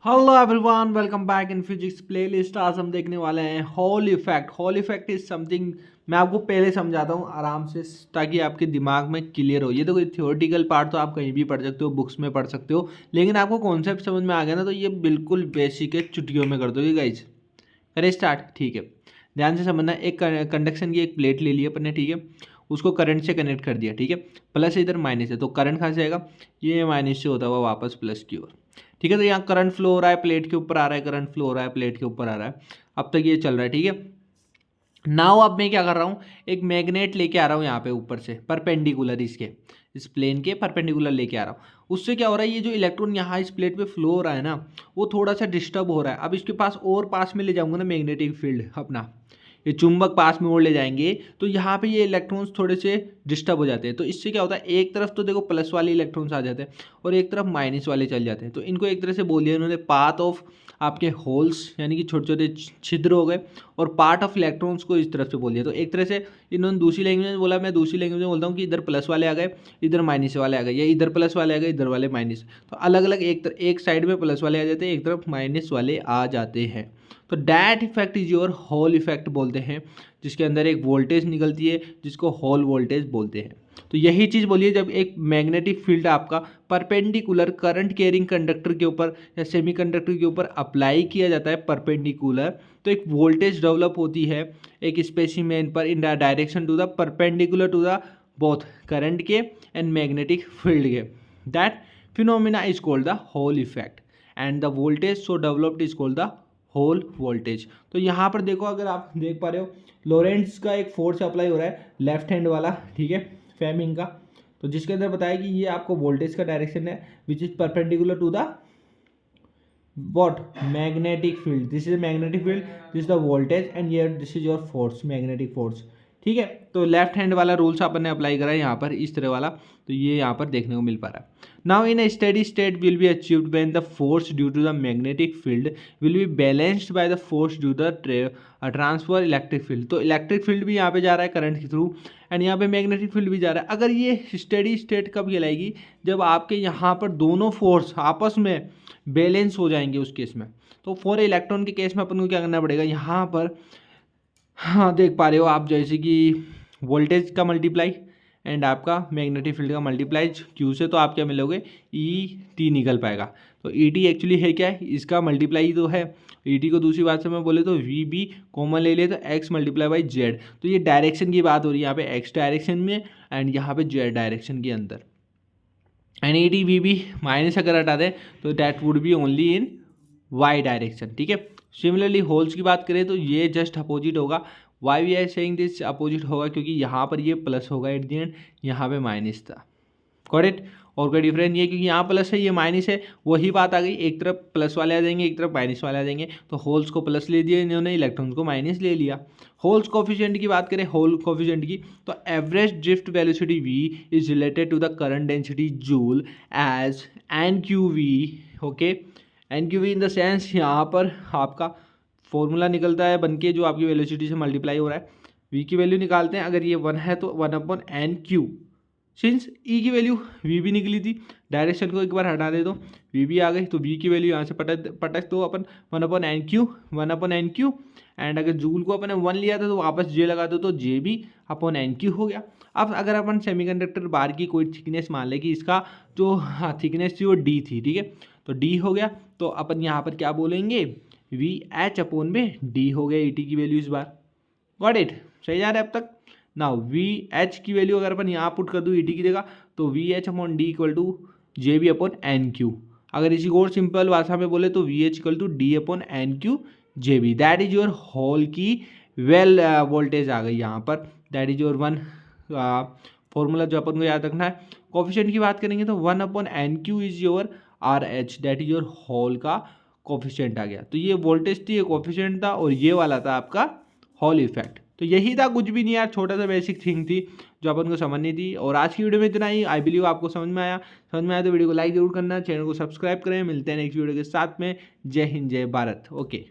Hello everyone, welcome back in physics playlist. आज हम देखने वाले हैं hall effect. Hall effect is something मैं आपको पहले समझाता हूँ आराम से, ताकि आपके दिमाग में क्लियर हो। ये तो कोई थियोरेटिकल पार्ट तो आप कहीं भी पढ़ सकते हो, बुक्स में पढ़ सकते हो, लेकिन आपको कॉन्सेप्ट समझ में आ गया ना, तो ये बिल्कुल बेसिक है, चुटकियों में कर दोगे गाइज। करें स्टार्ट? ठीक है, ध्यान से समझना। एक कंडक्शन की एक प्लेट ले ली अपन ने, ठीक है, उसको करंट से कनेक्ट कर दिया, ठीक है। प्लस इधर माइनस है, तो करंट कहाँ से आएगा? ये माइनस से होता हुआ वापस प्लस की ओर, ठीक है। तो यहाँ करंट फ्लो हो रहा है, प्लेट के ऊपर आ रहा है, करंट फ्लो हो रहा है, प्लेट के ऊपर आ रहा है। अब तक ये चल रहा है, ठीक है। नाउ अब मैं क्या कर रहा हूँ, एक मैग्नेट लेके आ रहा हूँ यहाँ पे ऊपर से, परपेंडिकुलर इसके, इस प्लेन के परपेंडिकुलर लेके आ रहा हूँ। उससे क्या हो रहा है, ये जो इलेक्ट्रॉन यहाँ इस प्लेट पे फ्लो हो रहा है ना, वो थोड़ा सा डिस्टर्ब हो रहा है। अब इसके पास और पास में ले जाऊंगा ना मैग्नेटिक फील्ड अपना, ये चुंबक पास में और ले जाएंगे, तो यहाँ पे ये इलेक्ट्रॉन्स थोड़े से डिस्टर्ब हो जाते हैं। तो इससे क्या होता है, एक तरफ तो देखो प्लस वाले इलेक्ट्रॉन्स आ जाते हैं और एक तरफ माइनस वाले चल जाते हैं। तो इनको एक तरह से बोल दिया इन्होंने पाथ ऑफ आपके होल्स, यानी कि छोटे छोटे छिद्र हो गए, और पार्ट ऑफ इलेक्ट्रॉन्स को इस तरफ से बोल दिया। तो एक तरह से इन्होंने दूसरी लैंग्वेज में बोला, मैं दूसरी लैंग्वेज में बोलता हूँ कि इधर प्लस वाले आ गए, इधर माइनस वाले आ गए, या इधर प्लस वाले आ गए, इधर वाले माइनस। तो अलग अलग एक साइड में प्लस वाले आ जाते हैं, एक तरफ माइनस वाले आ जाते हैं। तो that effect is your hall effect बोलते हैं, जिसके अंदर एक वोल्टेज निकलती है, जिसको हॉल वोल्टेज बोलते हैं। तो यही चीज़ बोलिए, जब एक मैग्नेटिक फील्ड आपका परपेंडिकुलर करंट कैरिंग कंडक्टर के ऊपर या सेमीकंडक्टर के ऊपर अप्लाई किया जाता है परपेंडिकुलर, तो एक वोल्टेज डेवलप होती है एक स्पेसिमेन पर in the direction to the perpendicular to the both current के एंड मैग्नेटिक फील्ड के। That phenomena is called the Hall effect and the voltage so developed is called the Hall voltage. तो यहाँ पर देखो, अगर आप देख पा रहे हो, लोरेंट्स का एक फोर्स अप्लाई हो रहा है लेफ्ट हैंड वाला, ठीक है, फेमिंग का। तो जिसके अंदर बताया कि ये आपको वोल्टेज का डायरेक्शन है which is perpendicular to the what magnetic field, this is a magnetic field, this is the voltage and here this is your force, magnetic force, ठीक है। तो लेफ्ट हैंड वाला रूल्स अपन ने अप्लाई करा है यहाँ पर इस तरह वाला, तो ये यहाँ पर देखने को मिल पा रहा है। Now in a steady state will be achieved when the force due to the magnetic field will be balanced by the force due the transfer electric field. तो इलेक्ट्रिक फील्ड भी यहाँ पे जा रहा है करंट के थ्रू, एंड यहाँ पे मैग्नेटिक फील्ड भी जा रहा है। अगर ये स्टेडी स्टेट कब कहलाएगी, जब आपके यहाँ पर दोनों फोर्स आपस में बैलेंस हो जाएंगे उस केस में। तो फॉर इलेक्ट्रॉन के केस में अपन को क्या करना पड़ेगा, यहाँ पर हाँ देख पा रहे हो आप, जैसे कि वोल्टेज का मल्टीप्लाई एंड आपका मैग्नेटिक फील्ड का मल्टीप्लाई क्यू से, तो आप क्या मिलोगे, ई टी निकल पाएगा। तो ई टी एक्चुअली है क्या है, इसका मल्टीप्लाई तो है। ई टी को दूसरी बात से मैं बोले तो वी बी कॉमन ले लिए तो एक्स मल्टीप्लाई बाई जेड। तो ये डायरेक्शन की बात हो रही है यहाँ पे, एक्स डायरेक्शन में एंड यहाँ पे जेड डायरेक्शन के अंदर। N E T V B minus अगर हटा दें तो that would be only in Y direction, ठीक है। सिमिलरली होल्स की बात करें तो ये जस्ट अपोजिट होगा। Why we are saying this opposite होगा, क्योंकि यहाँ पर ये प्लस होगा एट दी एंड, यहाँ पे माइनस था। Got it? और कोई डिफरेंस ये, क्योंकि यहाँ प्लस है ये माइनस है, वही बात आ गई, एक तरफ प्लस वाले आ जाएंगे, एक तरफ माइनस वाले आ जाएंगे। तो होल्स को प्लस ले दिया इन्होंने, इलेक्ट्रॉन को माइनस ले लिया। होल्स कोफिशिएंट की बात करें, होल कोफिशिएंट की, तो average drift velocity v is related to the current density joule as N Q V. Okay, N Q V in the sense यहाँ पर आपका फॉर्मूला निकलता है बन के, जो आपकी वेलोसिटी से मल्टीप्लाई हो रहा है। v की वैल्यू निकालते हैं, अगर ये 1 है तो 1/n/q, सिंस ई की वैल्यू वी भी निकली थी, डायरेक्शन को एक बार हटा दे तो वी भी आ गई, तो वी की वैल्यू यहाँ से पटक दो अपन 1/n/q एंड अगर जूल को अपन ने 1 लिया था तो वापस जे लगा दो, तो जे भी अपॉन NQ हो गया। अब अगर अपन सेमीकंडक्टर बार की कोई थिकनेस मान ले कि इसका जो थिकनेस थी वो डी थी, ठीक है, तो डी हो गया, तो अपन यहाँ पर क्या बोलेंगे, वी एच अपॉन में डी हो गया, ई टी की वैल्यू इस बार। Got it? सही जा रहा है अब तक? ना वी एच की वैल्यू अगर अपन यहाँ पुट कर दूँ ई टी की जगह, तो V H upon D equal to J B upon N Q. अगर इसी को और सिंपल भाषा में बोले तो V H equal to D upon N Q J B. That is your hole की वेल वोल्टेज आ गई यहाँ पर। That is your one formula जो अपन को याद रखना है। कोफिशिएंट की बात करेंगे तो 1/n/q is your R H, that is your hole का कोफिशिएंट आ गया। तो ये वोल्टेज थी, ये कोफिशिएंट था, और ये वाला था आपका हॉल इफेक्ट। तो यही था, कुछ भी नहीं यार, छोटा सा बेसिक थिंग थी जो अपन को समझनी थी। और आज की वीडियो में इतना ही। आई बिलीव आपको समझ में आया। समझ में आया तो वीडियो को लाइक जरूर करना, चैनल को सब्सक्राइब करें। मिलते हैं नेक्स्ट वीडियो के साथ में। जय हिंद, जय भारत। ओके।